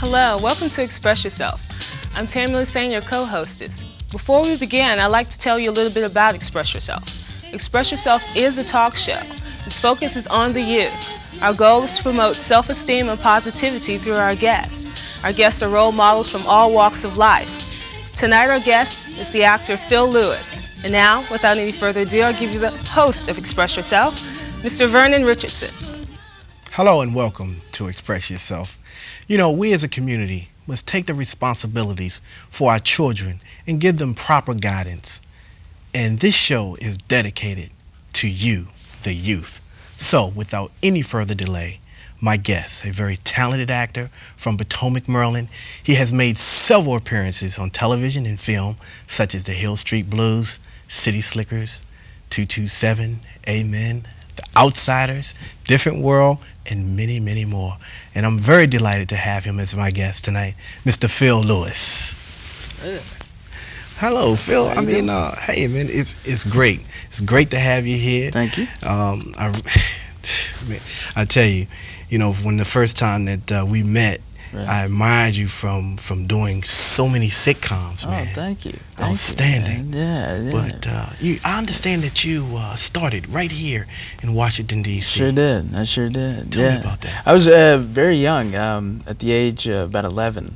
Hello, welcome to Express Yourself. I'm Tammy Lassane, your co-hostess. Before we begin, I'd like to tell you a little bit about Express Yourself. Express Yourself is a talk show. Its focus is on the youth. Our goal is to promote self-esteem and positivity through our guests. Our guests are role models from all walks of life. Tonight our guest is the actor Phil Lewis. And now, without any further ado, I'll give you the host of Express Yourself, Mr. Vernon Richardson. Hello and welcome to Express Yourself. You know, we as a community must take the responsibilities for our children and give them proper guidance. And this show is dedicated to you, the youth. So, without any further delay, my guest, a very talented actor from Potomac, Maryland. He has made several appearances on television and film, such as The Hill Street Blues, City Slickers, 227, Amen, The Outsiders, Different World, and many, many more. And I'm very delighted to have him as my guest tonight, Mr. Phil Lewis. Hello, Phil. Hey, man, it's great. It's great to have you here. Thank you. I tell you, you know, when the first time that we met, Right. I admired you from doing so many sitcoms, man. Oh, thank you. Outstanding. Yeah. But I understand that you started right here in Washington, D.C. I sure did. Tell me about that. I was very young, at the age of about 11.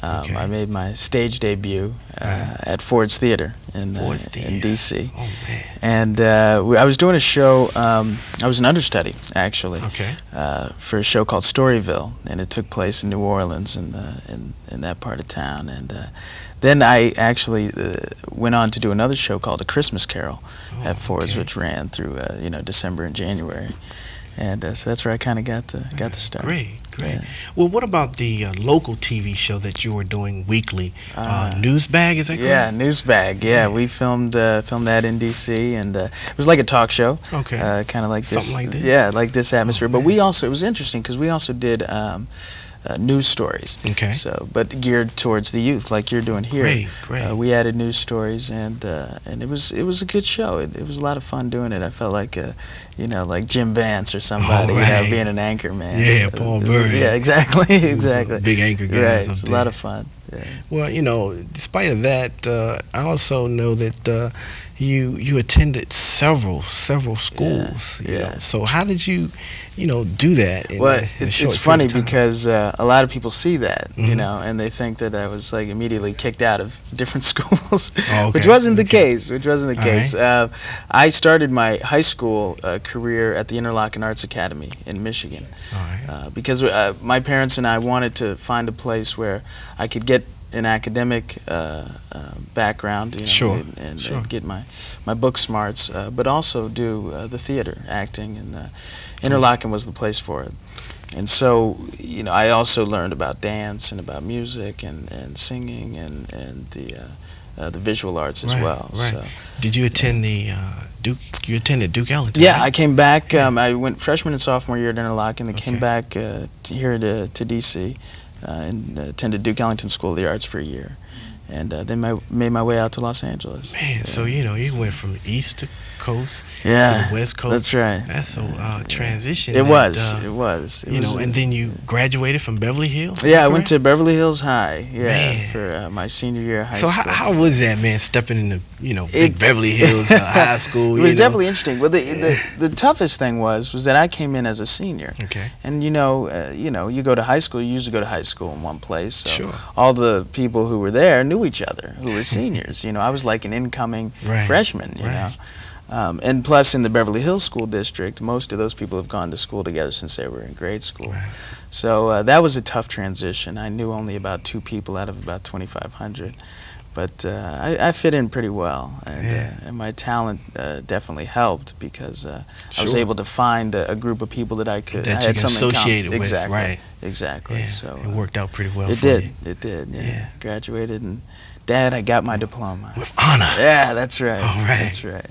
Okay. I made my stage debut at Ford's Theater in D.C. Oh, man. And I was doing a show, I was an understudy, actually, Okay. for a show called Storyville, and it took place in New Orleans in that part of town. And then I actually went on to do another show called A Christmas Carol at Ford's, which ran through December and January. And so that's where I kind of got the start. Great. Yeah. Well, what about the local TV show that you were doing weekly? Newsbag, is that correct? Yeah, Newsbag. Yeah, we filmed that in D.C. and it was like a talk show. Okay. Kind of like this. Something like this? Yeah, like this atmosphere. But man. it was interesting because we also did news stories. Okay. So, but geared towards the youth, like you're doing here. Great. We added news stories, and it was a good show. It was a lot of fun doing it. I felt like like Jim Vance or somebody, right. being an anchor man. Yeah, Paul Burr. Yeah, exactly. Big anchor guys. Right, up it's a there. lot of fun. Yeah. Well, despite of that, I also know that you attended several schools. Yeah, You know? yeah. So how did you, do that? Well, it's funny because because a lot of people see that, Mhm. and they think that I was like immediately kicked out of different schools, Oh, okay. which wasn't the Okay. case. All case. I started my high school career at the Interlochen Arts Academy in Michigan. All right. Because my parents and I wanted to find a place where I could get an academic background, Sure, and sure. get my book smarts, but also do the theater, acting, and Interlochen was the place for it. And so, I also learned about dance and about music and singing and the visual arts as well. Right. So, Did you attend the Duke? You attended Duke Ellington? yeah, right? I came back. I went freshman and sophomore year at Interlochen, and came Okay. back here to D.C. And attended Duke Ellington School of the Arts for a year, and then made my way out to Los Angeles. Man, so you went from East to Coast to Yeah, the West Coast. that's right. That's a transition. It was. And then you graduated from Beverly Hills? Yeah, I went to Beverly Hills High. Yeah, Man. for my senior year of high So school. how was that, man, stepping into big It- Beverly Hills high school? It was definitely interesting. Well, the toughest thing was that I came in as a senior. Okay. And you go to high school. You usually go to high school in one place. So Sure. all the people who were there knew each other, who were seniors. I was like an incoming Right, freshman. right. And plus, in the Beverly Hills School District, most of those people have gone to school together since they were in grade school. Right. So that was a tough transition. I knew only about 2 people out of about 2,500. But I fit in pretty well, and my talent definitely helped because I was Sure. able to find a group of people that I That I you had can something in common. associate it with, Exactly, right. exactly. Yeah, So it worked out pretty well it for did. you. It did. Yeah. Yeah. Graduated, and Dad, I got my diploma. With honor. Yeah, that's right. All right. That's right.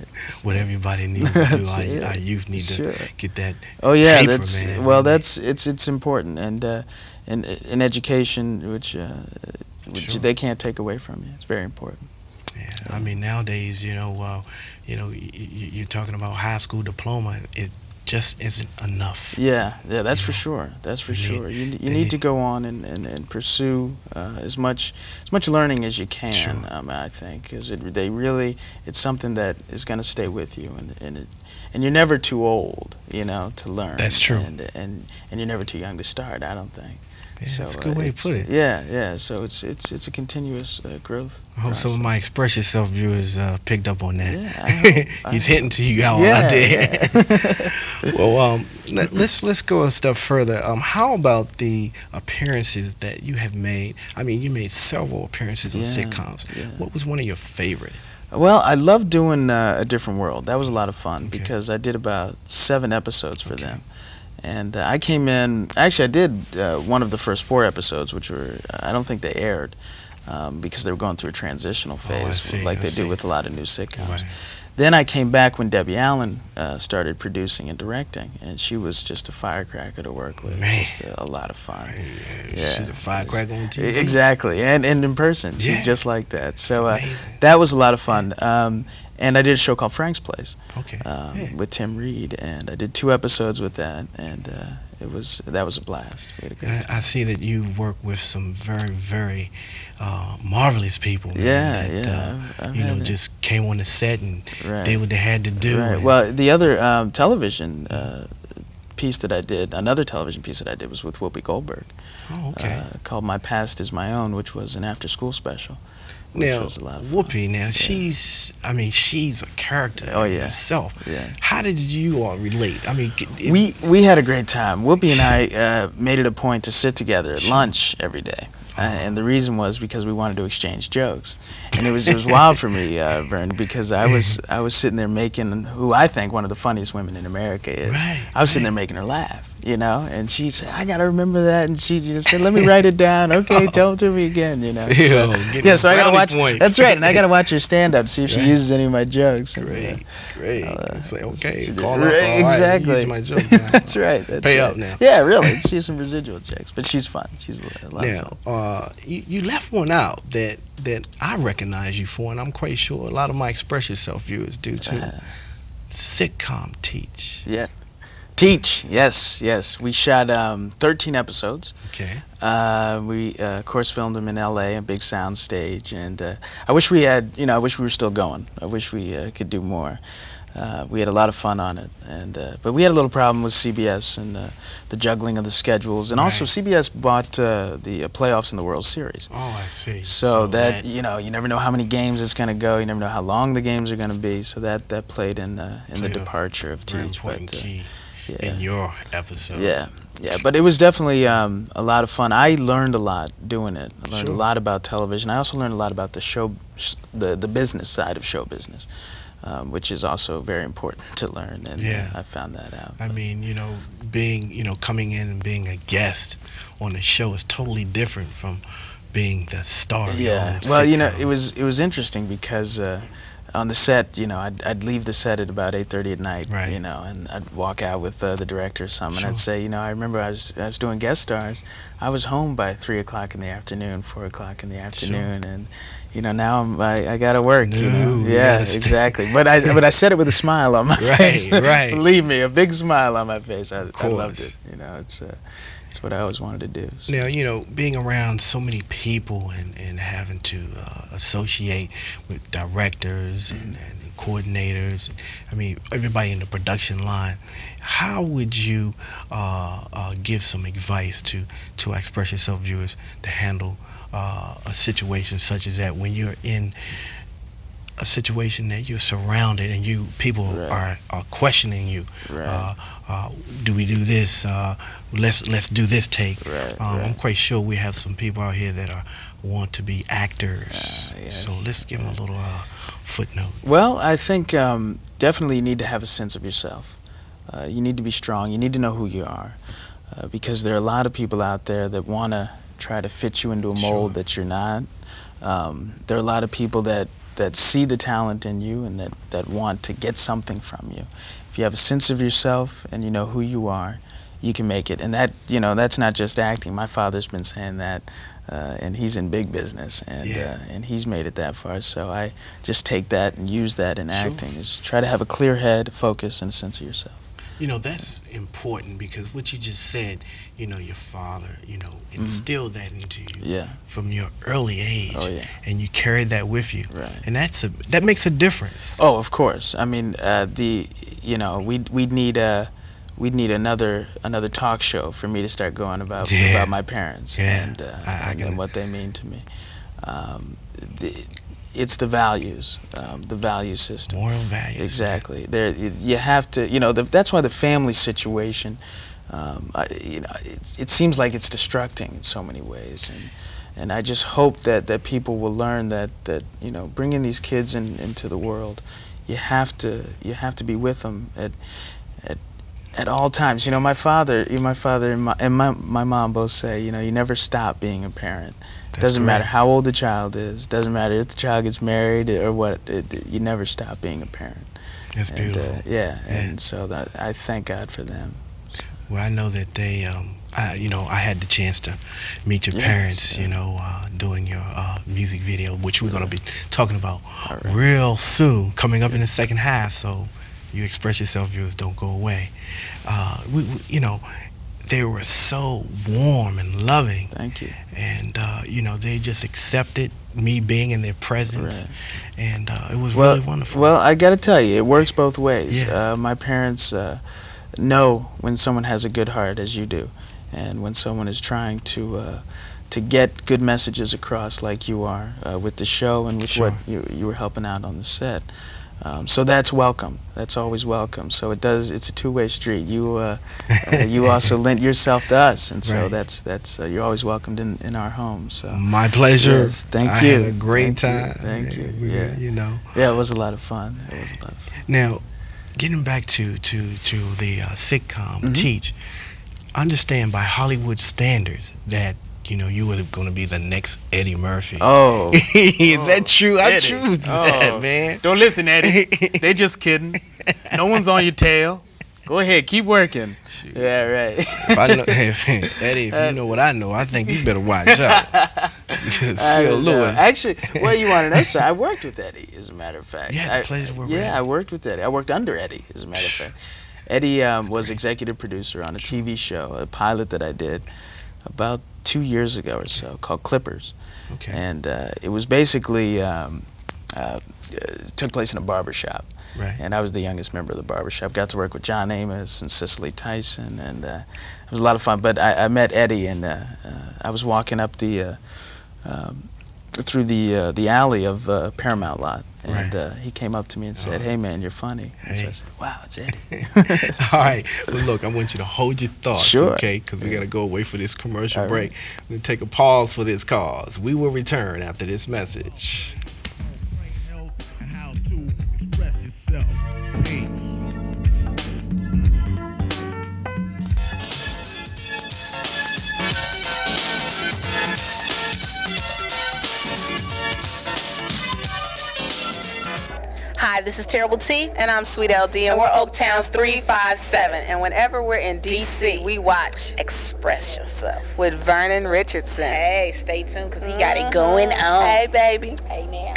What everybody needs to do, That's right. our youth need Sure. to get that Oh yeah, paper, that's man. well. It's important, and in education, which Sure. they can't take away from you. It's very important. Yeah, I mean nowadays, you're talking about high school diploma. just isn't enough. Yeah, that's for know, sure. That's for you sure. need- You they need to need- go on and pursue as much learning as you can. Sure. I think because it's something that is going to stay with you, and you're never too old, to learn. That's true. And you're never too young to start. I don't think. Yeah, So, that's a good way to put it. Yeah. So it's a continuous growth. I hope some of process. my Express Yourself viewers picked up on that. Yeah, I He's hope. hinting to you all out there. Well, let's go a step further. How about the appearances that you have made? I mean, you made several appearances on Yeah, sitcoms. yeah. What was one of your favorite? Well, I love doing A Different World. That was a lot of fun Okay. because I did about 7 episodes for Okay. them. And I came in, actually I did one of the first 4 episodes, which were, I don't think they aired because they were going through a transitional phase see, like I they see. do with a lot of new sitcoms. Right. Then I came back when Debbie Allen started producing and directing, and she was just a firecracker to work with. Man. Just a lot of fun. Yeah, she's a firecracker on TV. Exactly, and in person, Yeah. she's just like that. So It's amazing. that was a lot of fun. And I did a show called Frank's Place Okay. Yeah. with Tim Reed, and I did 2 episodes with that, and that was a blast. We had a great time. I see that you work with some very, very marvelous people. Man, Yeah, that, yeah, I've had it. just came on the set and Right. did what they had to do. Right. and- Well, the other television piece that I did, another television piece that I did was with Whoopi Goldberg, Oh, okay. called My Past Is My Own, which was an after-school special, which Now, was a lot of fun. Whoopi, now she's a character Oh, in yeah. herself. Yeah. How did you all relate? I mean, We had a great time. Whoopi and I made it a point to sit together at lunch every day. And the reason was because we wanted to exchange jokes, and it was wild for me, Vern, because I was sitting there making who I think one of the funniest women in America is. Right, I was sitting there making her laugh, and she said, "I gotta remember that," and she just said, "Let me write it down." Okay, tell it to me again, Phil, getting So I gotta brownie watch. points. That's right, and I gotta watch her stand up, see if she Right. uses any of my jokes. And, Great. It's like, okay, she did- call right, up, all right, exactly. use my joke now. That's right. That's Pay right. up now. Yeah, really. See some residual checks, but she's fun. She's a lot of fun. Now, you left one out that I recognize you for, and I'm quite sure a lot of my Express Yourself viewers do too. Sitcom Teach. Yeah. Teach, yes. We shot 13 episodes. Okay. We, of course, filmed them in L.A., a big sound stage, and I wish we were still going. I wish we could do more. We had a lot of fun on it, but we had a little problem with CBS and the juggling of the schedules, and also Right. CBS bought the playoffs in the World Series. Oh, I see. So that you never know how many games it's going to go. You never know how long the games are going to be. So that played in the departure of very Teach. important key yeah. in your episode. Yeah, but it was definitely a lot of fun. I learned a lot doing it. I learned Sure. a lot about television. I also learned a lot about the business side of show business, which is also very important to learn. And Yeah. I found that out. I mean, being, coming in and being a guest on the show is totally different from being the star. Of your Yeah. own Well, sitcom. it was interesting because on the set, I'd leave the set at about 8:30 at night, Right. and I'd walk out with the director or something, and I'd Sure. say, I remember I was doing guest stars. I was home by 3 o'clock in the afternoon, 4 o'clock in the afternoon, and now I gotta work. No, you Yeah, gotta stay. exactly. But I said it with a smile on my Right, face. right. Believe me, a big smile on my face. I loved course. it. It's what I always wanted to do. So. Now, being around so many people and having to associate with directors and coordinators, I mean, everybody in the production line, how would you give some advice to Express Yourself viewers to handle a situation such as that when you're in a situation that you're surrounded and people Right. are questioning you? Right. Do we do this? Let's do this take. Right, I'm right. quite sure we have some people out here that want to be actors. Yes. So let's give them a little footnote. Well, I think definitely you need to have a sense of yourself. You need to be strong. You need to know who you are, because there are a lot of people out there that want to try to fit you into a mold Sure. that you're not. There are a lot of people that see the talent in you and that want to get something from you. If you have a sense of yourself and you know who you are, you can make it. And that's not just acting. My father's been saying that, and he's in big business, and he's made it that far. So I just take that and use that in Sure. acting. Is try to have a clear head, focus, and a sense of yourself. You know, that's important because what you just said, you know, your father, you know, instilled that into you Yeah. from your early age. Oh, yeah. And you carried that with you. Right. And that makes a difference. Oh, of course. I mean, we'd need another talk show for me to start going about my parents and what they mean to me. It's the values, the value system. Moral values. Exactly. You have to. That's why the family situation. It seems like it's destructing in so many ways, and I just hope that people will learn that bringing these kids into the world, you have to be with them at all times. My father and my mom both say, you never stop being a parent. Doesn't matter how old the child is. Doesn't matter if the child gets married or what. You never stop being a parent. That's beautiful. And so I thank God for them. Well, I know that they, I had the chance to meet your parents, doing your music video, which we're going to be talking about real soon, coming up in the second half. So you Express Yourself viewers, don't go away. They were so warm and loving. Thank you. And, they just accepted me being in their presence. Right. And it was really wonderful. Well, I got to tell you, it works both ways. Yeah. My parents know when someone has a good heart, as you do, and when someone is trying to get good messages across like you are with the show and with what you were helping out on the set. So that's welcome. That's always welcome. So it's a two-way street. You also lent yourself to us, and so that's you're always welcomed in our home. So my pleasure. Yes, thank I you. had a great time. Thank you. Yeah, it was a lot of fun. Now, getting back to the sitcom Teach, understand by Hollywood standards that you were going to be the next Eddie Murphy. Oh. Is that true? I Eddie. choose that, man. Don't listen, Eddie. They just kidding. No one's on your tail. Go ahead, keep working. Shoot. Yeah, right. If I know, Eddie, if you know what I know, I think you better watch out. Because Phil Lewis. Actually, well, you want to know, sir, I worked with Eddie, as a matter of fact. You had the pleasure to work with Eddie. I worked with Eddie. I worked under Eddie, as a matter of fact. Eddie was executive producer on a TV show, a pilot that I did about 2 years ago or so, called Clippers. Okay. And it was basically took place in a barber shop. Right. And I was the youngest member of the barbershop. Got to work with John Amos and Cicely Tyson, and it was a lot of fun. But I met Eddie, and I was walking up through the alley of Paramount lot, and he came up to me and said, "Hey man, you're funny." And so I said, "Wow, it's Eddie." All right. Well, look, I want you to hold your thoughts, Sure. okay? Because we got to go away for this commercial break. We're going to take a pause for this cause. We will return after this message. Hi, this is Terrible T. And I'm Sweet LD. And we're Oaktown's 357. And whenever we're in DC, we watch Express Yourself with Vernon Richardson. Hey, stay tuned because he got it going on. Hey, baby. Hey, now.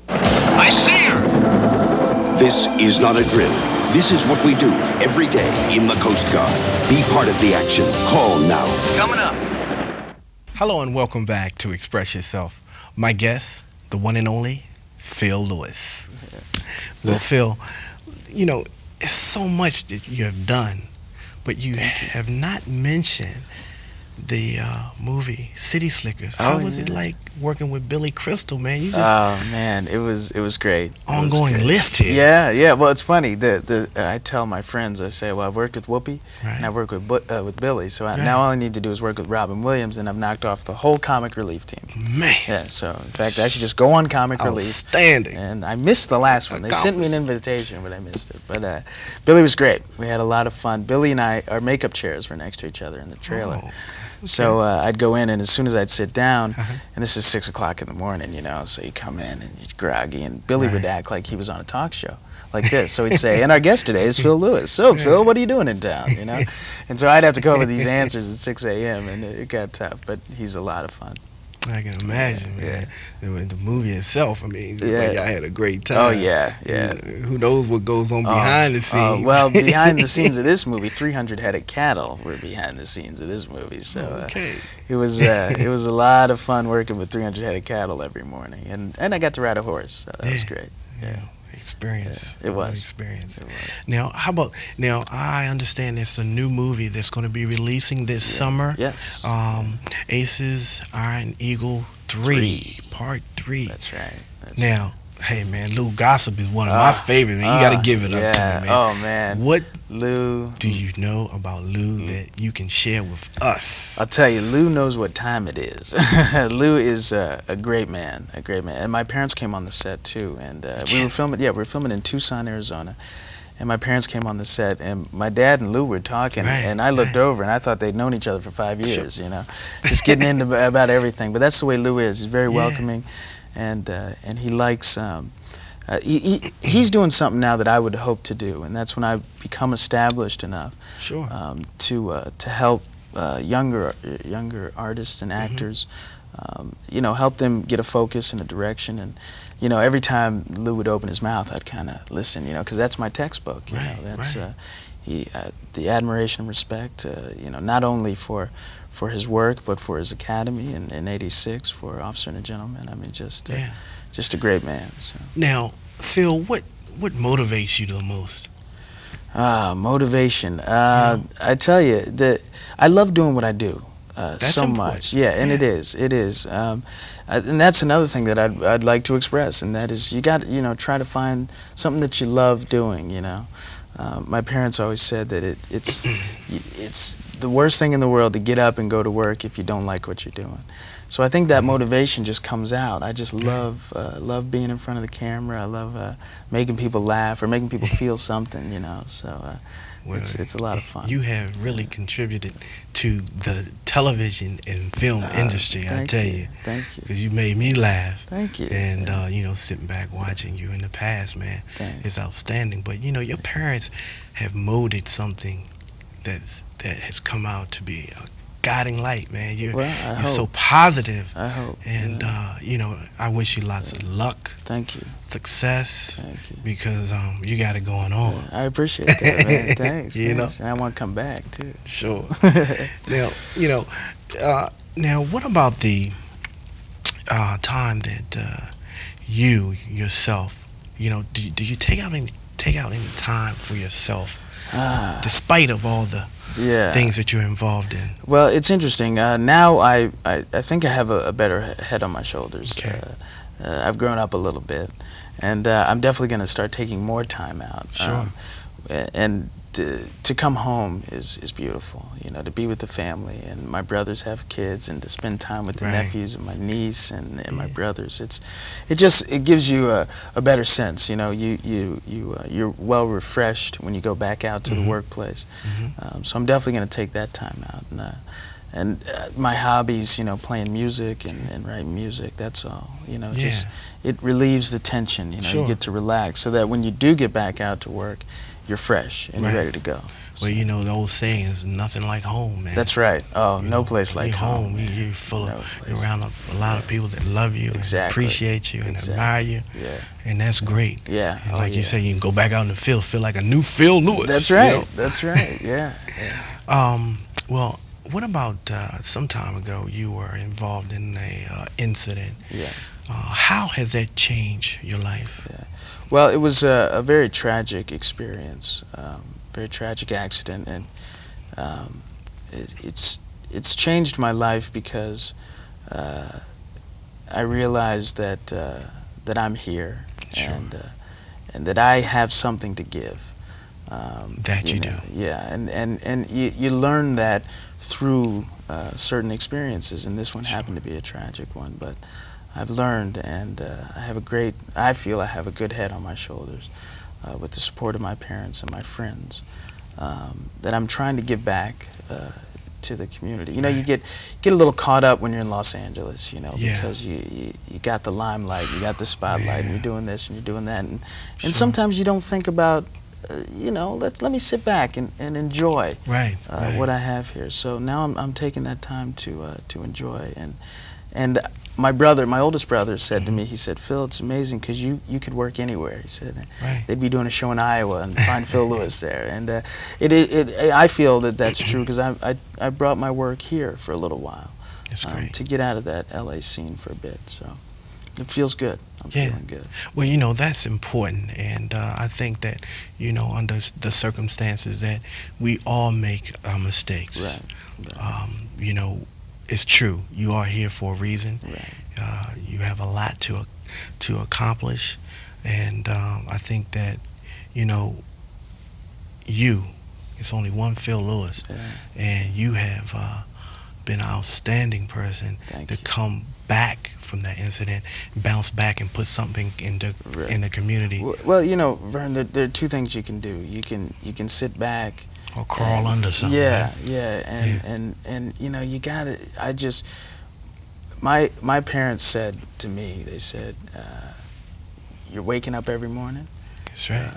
I see her! This is not a drill. This is what we do every day in the Coast Guard. Be part of the action. Call now. Coming up. Hello and welcome back to Express Yourself. My guest, the one and only Phil Lewis. Well, Phil, it's so much that you have done, but you have not mentioned the movie City Slickers. How was it like working with Billy Crystal, man? You just Oh man, it was great. ongoing list here. Yeah. Well, it's funny. I tell my friends, I say, well, I've worked with Whoopi and I've worked with Billy. So now all I need to do is work with Robin Williams, and I've knocked off the whole comic relief team. Man. Yeah. So in fact, I should just go on comic relief. Outstanding. And I missed the last one. They sent me an invitation, but I missed it. But Billy was great. We had a lot of fun. Billy and I, our makeup chairs were next to each other in the trailer. Oh. So I'd go in, and as soon as I'd sit down, and this is 6 o'clock in the morning, so you come in and you're groggy, and Billy would act like he was on a talk show like this. So he'd say, and our guest today is Phil Lewis. So Phil, what are you doing in town? And so I'd have to come up with these answers at 6 a.m. and it got tough, but he's a lot of fun. I can imagine, man. The movie itself, I mean, Yeah. like I had a great time. Oh yeah, yeah. And who knows what goes on behind the scenes? Well, behind the scenes of this movie, 300 headed cattle were behind the scenes of this movie. So Okay. it was a lot of fun working with 300 headed cattle every morning, and I got to ride a horse. So that was great. Yeah. Experience. Yeah, it was. Experience. It was. Now, how about now? I understand there's a new movie that's going to be releasing this summer. Yes. Aces Iron Eagle 3, Part 3. That's right. Now, hey man, Lou Gossip is one of my favorites. Man, you got to give it up to me, man. Oh man. What Lou? do you know about Lou that you can share with us? I'll tell you, Lou knows what time it is. Lou is a great man, And my parents came on the set too, and we were filming. Yeah, we were filming in Tucson, Arizona. And my parents came on the set, and my dad and Lou were talking, and I looked over, and I thought they'd known each other for 5 years, you know, just getting into about everything. But that's the way Lou is. He's very welcoming, and he likes. He's doing something now that I would hope to do, and that's when I become established enough to help younger artists and actors, you know, help them get a focus and a direction. And you know, every time Lou would open his mouth, I'd kind of listen, you know, because that's my textbook. You know, that's the admiration and respect. You know, not only for his work, but for his academy in '86 for Officer and a Gentleman. I mean, just a great man. So. Now, Phil, what motivates you the most? Motivation. I tell you that I love doing what I do so important. much. Yeah, and it is. And that's another thing that I'd like to express, and that is you got to, you know, try to find something that you love doing. You know, my parents always said that it's the worst thing in the world to get up and go to work if you don't like what you're doing. So I think that motivation just comes out. I just love being in front of the camera. I love making people laugh or making people feel something, you know. So it's a lot of fun. You have really contributed to the television and film industry, I tell you. Thank you. Because you made me laugh. Thank you. And you know, sitting back watching you in the past, man, is outstanding. But you know, your parents have molded something that has come out to be a guiding light, man. You're so positive. I hope. And you know, I wish you lots of luck. Thank you. Success. Thank you. Because you got it going on. I appreciate that, man. Thanks. You know, and I want to come back too. Sure. Now, you know, now what about the time that you yourself, you know, do you take out any time for yourself, despite of all the things that you're involved in? Well, it's interesting. Now I think I have a better head on my shoulders. Okay. I've grown up a little bit, and I'm definitely going to start taking more time out. Sure. And to come home is beautiful, you know, to be with the family, and my brothers have kids, and to spend time with the nephews and my niece and my brothers. It gives you a better sense, you know. You're well refreshed when you go back out to the workplace. So I'm definitely going to take that time out, and my hobbies, you know, playing music and writing music. That's all, you know. Just it relieves the tension, you know. You get to relax, so that when you do get back out to work, you're fresh and you're ready to go. Well, you know, the old saying is nothing like home, man. That's right. Oh, no place like home. home. You're full of, you're around a lot of people that love you, and appreciate you, and admire you. Yeah. And that's great. Yeah. And like you say, you can go back out in the field, feel like a new Phil Lewis. That's right. You know? That's right. Yeah. Well, what about some time ago you were involved in a incident? Yeah. How has that changed your life? Yeah. Well, it was a very tragic experience, very tragic accident, and it's changed my life because I realized that I'm here, and that I have something to give. That you do. Yeah, and you learn that through certain experiences, and this one happened to be a tragic one, but I've learned, and I feel I have a good head on my shoulders with the support of my parents and my friends, that I'm trying to give back to the community. You know, you get a little caught up when you're in Los Angeles, you know, because you got the limelight, you got the spotlight, and you're doing this and you're doing that, and sometimes you don't think about, you know, let me sit back and enjoy what I have here. So now I'm taking that time to enjoy, And my oldest brother said to me, he said, Phil, it's amazing because you could work anywhere. He said, they'd be doing a show in Iowa and find Phil Lewis there. And I feel that that's true because I brought my work here for a little while to get out of that LA scene for a bit. So it feels good. I'm feeling good. Well, you know, that's important. And I think that, you know, under the circumstances that we all make mistakes. Right. You know, it's true. You are here for a reason. Right. You have a lot to accomplish, and I think that, you know, it's only one Phil Lewis, and you have been an outstanding person to come back from that incident, bounce back, and put something in the community. Well, you know, Vern, there are two things you can do. You can sit back. Or crawl under something. And you know, you gotta. My parents said to me, they said, "You're waking up every morning. That's right.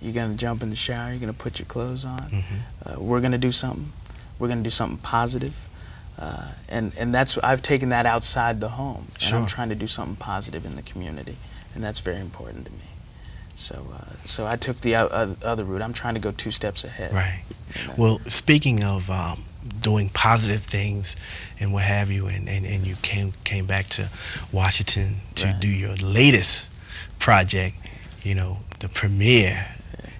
You're gonna jump in the shower. You're gonna put your clothes on. We're gonna do something. We're gonna do something positive. And that's I've taken that outside the home, and I'm trying to do something positive in the community, and that's very important to me. So I took the other route. I'm trying to go 2 steps ahead. Right. Well, speaking of doing positive things and what have you, and you came back to Washington to do your latest project, you know, the premiere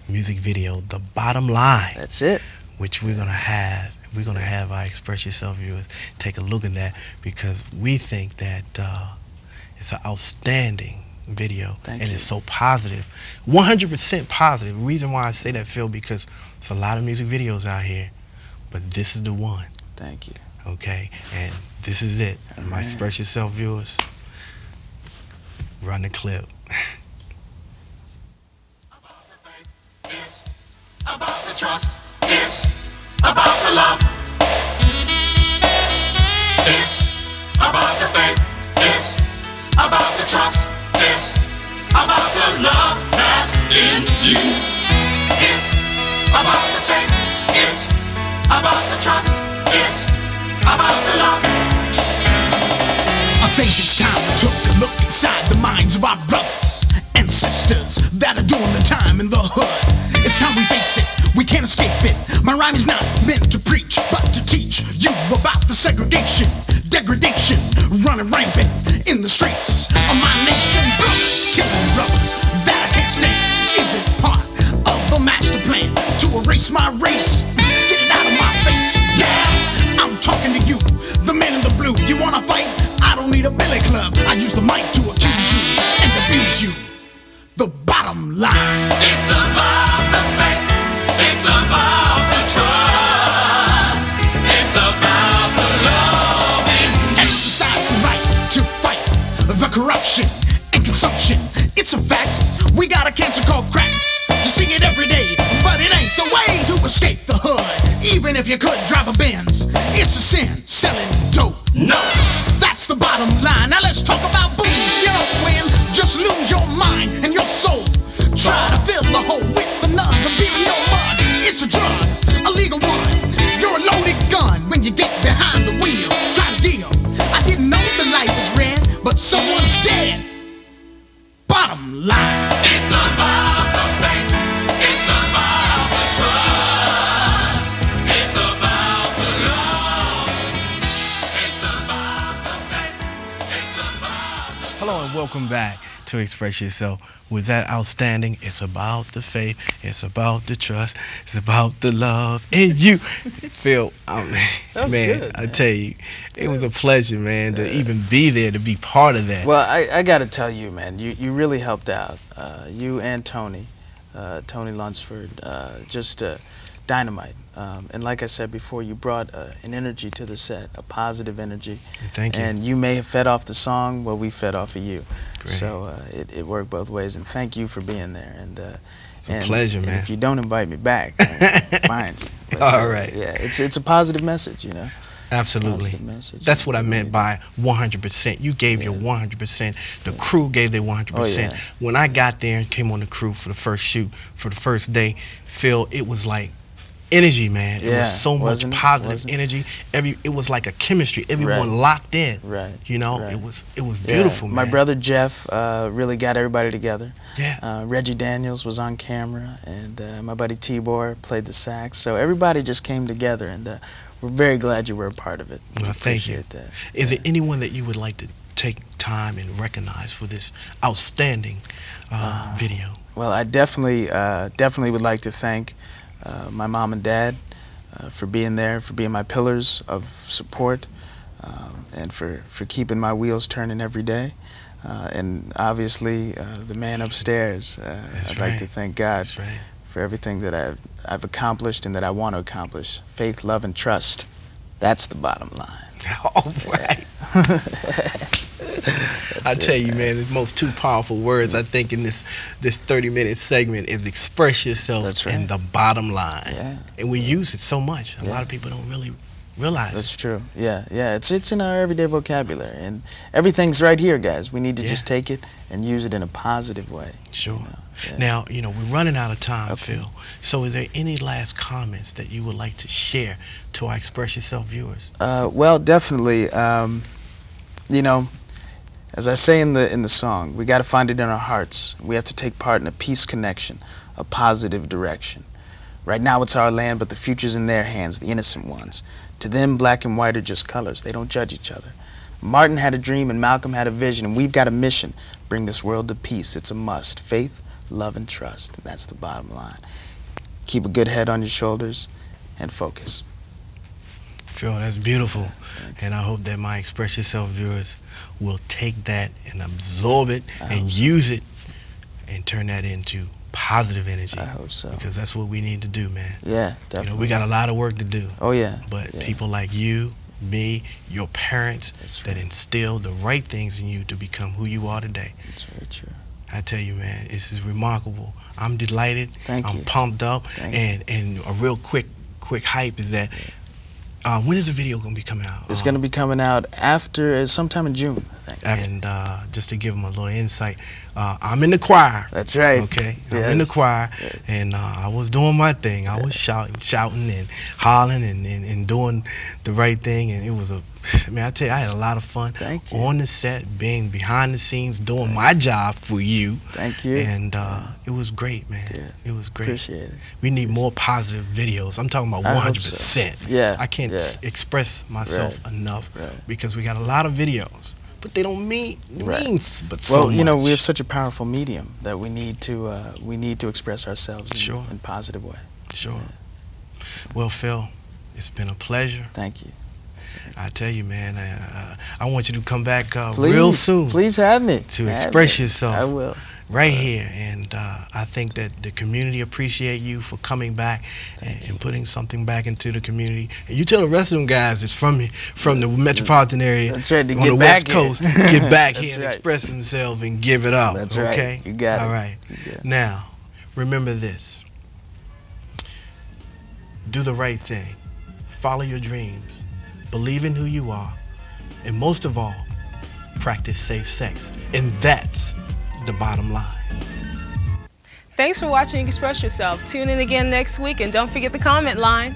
music video, The Bottom Line. That's it. Which we're gonna have our Express Yourself viewers take a look at that, because we think that it's an outstanding video. Thank you. It's so positive, 100% positive. The reason why I say that, Phil, because there's a lot of music videos out here, but this is the one. Thank you. Okay, and this is it. My Express Yourself viewers, run the clip. About the faith, it's about the trust, it's about the love. It's about the faith, it's about the trust. It's about the love that's in you. It's about the faith. It's about the trust. It's about the love. I think it's time we took a look inside the minds of our brothers and sisters that are doing the time in the hood. It's time we face it. We can't escape it. My rhyme is not meant to preach, but to teach you about the segregation, degradation, running rampant in the streets of my nation. Brothers killing brothers that I can't stand. Is it part of the master plan to erase my race? Get it out of my face. Yeah, I'm talking to you, the men in the blue. You wanna fight? I don't need a billy club. I use the mic to accuse you and abuse you. The bottom line. It's about the faith. It's about the trust. It's about the love in you. Exercise the right to fight the corruption and consumption. It's a fact. We got a cancer called crack. You see it every day, but it ain't the way to escape the hood. Even if you could drive a Benz, it's a sin selling dope. No, that's the bottom line. Now let's talk about booze. You know when? Just lose your mind and your soul. Try to fill the hole with another beer in your mud. It's a drug, a legal one. You're a loaded gun when you get behind the wheel. Try to deal. I didn't know the light was red, but someone's dead. Bottom line. it's about the faith. It's about the trust. It's about the love. It's about the faith. It's about the trust. Hello and welcome back to Express Yourself. Was that outstanding? It's about the faith. It's about the trust. It's about the love in you. Phil, That was man, good, I tell you, it was a pleasure, man, to even be there, to be part of that. Well, I got to tell you, man, you really helped out. You and Tony Lunsford, just dynamite. And like I said before, you brought an energy to the set, a positive energy. Thank you. And you may have fed off the song, well, we fed off of you. Great. So it worked both ways. And thank you for being there. And it's a pleasure, man. And if you don't invite me back, I'll find you. But, All right. Yeah, it's a positive message, you know. Absolutely. Positive message. That's what I meant by 100%. You gave your 100%. The crew gave their 100%. Oh, yeah. When I got there and came on the crew for the first shoot, for the first day, Phil, it was like energy, man. It Yeah, was so much wasn't it? positive Wasn't it? energy. It was like a chemistry. Everyone Right. locked in. Right. You know, Right. it was Yeah. beautiful, man. My brother Jeff really got everybody together. Yeah. Reggie Daniels was on camera, and my buddy Tibor played the sax. So everybody just came together, and we're very glad you were a part of it. We Well, thank you. appreciate that. Is there anyone that you would like to take time and recognize for this outstanding video? Well, I definitely would like to thank my mom and dad for being there, for being my pillars of support, and for keeping my wheels turning every day. And obviously, the man upstairs. I'd like to thank God That's right. for everything that I've accomplished and that I want to accomplish. Faith, love, and trust. That's the bottom line. All right. I tell you, man, the most two powerful words I think in this 30-minute segment is express yourself. That's right. And the bottom line. Yeah. And we use it so much. A Yeah. lot of people don't really realize That's it. true. Yeah, yeah. It's in our everyday vocabulary, and everything's right here, guys. We need to just take it and use it in a positive way. Sure. Yeah. Now, we're running out of time, Okay. Phil. So is there any last comments that you would like to share to our Express Yourself viewers? Well, definitely. As I say in the song, we got to find it in our hearts. We have to take part in a peace connection, a positive direction. Right now it's our land, but the future's in their hands, the innocent ones. To them, black and white are just colors. They don't judge each other. Martin had a dream and Malcolm had a vision, and we've got a mission. Bring this world to peace. It's a must. Faith, love, and trust. And that's the bottom line. Keep a good head on your shoulders and focus. Phil, that's beautiful. And I hope that my Express Yourself viewers will take that and absorb it and use it and turn that into positive energy. I hope so. Because that's what we need to do, man. Yeah, definitely. We got a lot of work to do. Oh, yeah. But Yeah. people like you, me, your parents That's that right. instill the right things in you to become who you are today. That's very true. I tell you, man, this is remarkable. I'm delighted. Thank I'm you. pumped up. Thank And a real quick hype is that when is the video going to be coming out? It's going to be coming out after sometime in June, I think. And just to give them a little insight, I'm in the choir. That's right. Okay, I'm in the choir, and I was doing my thing. I was shouting and hollering and doing the right thing, and it was I tell you, I had a lot of fun. Thank you. On the set, being behind the scenes, doing my job for you. Thank you. And it was great, man. Yeah. It was great. Appreciate it. We need more positive videos. I'm talking about I hope 100%. so. Yeah, I can't yeah. express myself Right. enough Right. because we got a lot of videos, but they don't mean Right. but so Well, much. we have such a powerful medium that we need to express ourselves in a positive way. Sure. Well, Phil, it's been a pleasure. Thank you. I tell you, man, I want you to come back Please, real soon Please have me. to Have express me. yourself. I will. Right here, and I think that the community appreciate you for coming back and putting something back into the community. And you tell the rest of them guys that's from the metropolitan area, That's right, to on get the back West here. Coast, get back That's here and right. express themselves and give it up. That's right. Okay, You got it. All right. You got it. Now, remember this: do the right thing, follow your dreams, believe in who you are, and most of all, practice safe sex. And that's the bottom line. Thanks for watching Express Yourself. Tune in again next week, and don't forget the comment line.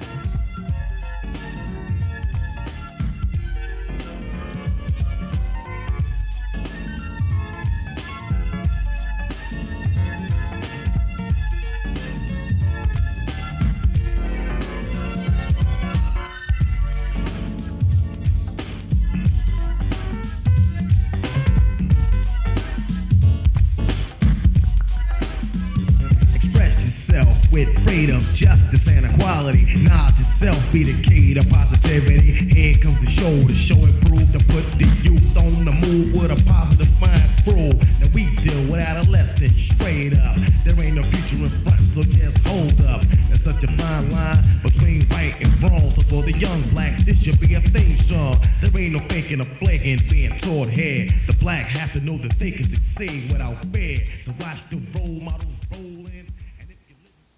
Express yourself with freedom, justice, and equality. Knowledge itself be the key to positivity. Here comes the show and prove to put the youth on the move with a positive mind crew. Now we deal with adolescents straight up. There ain't no future in front, so just hold up. There's such a fine line between right and wrong. So for the young blacks, this should be a theme song. There ain't no faking or flaking being taught here. The black have to know that they can succeed without fear. So watch the role models rolling.